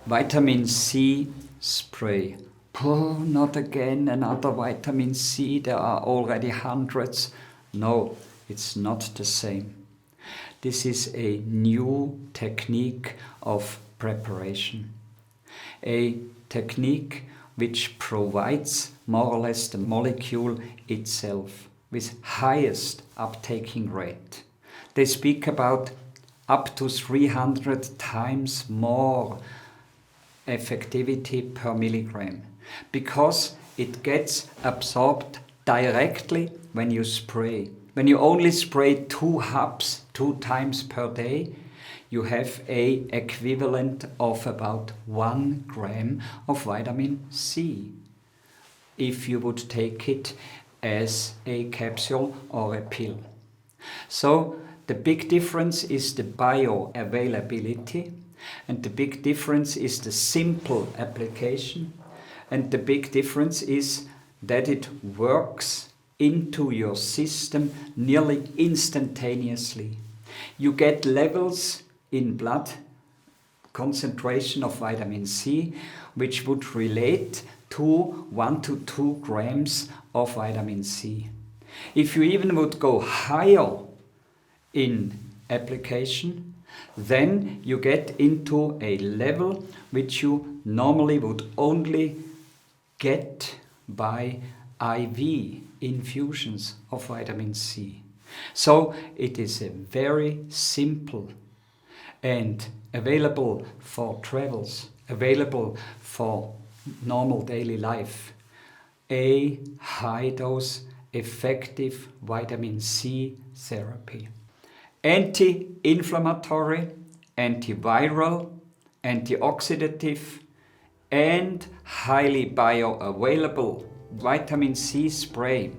Vitamin C spray. Oh, not again another vitamin C. There are already hundreds. No, it's not the same. This is a new technique of preparation. A technique which provides more or less the molecule itself with highest uptaking rate. They speak about up to 300 times more effectivity per milligram because it gets absorbed directly when you spray. When you only spray 2 hubs 2 times per day, you have a equivalent of about 1 gram of vitamin C if you would take it as a capsule or a pill. So the big difference is the bioavailability, and the big difference is the simple application, and the big difference is that it works into your system nearly instantaneously. You get levels in blood concentration of vitamin C which would relate to 1 to 2 grams of vitamin C. If you even would go higher in application, then you get into a level which you normally would only get by IV infusions of vitamin C. So it is a very simple and available for travels, available for normal daily life, a high dose effective vitamin C therapy. Anti-inflammatory, antiviral, antioxidative, and highly bioavailable vitamin C spray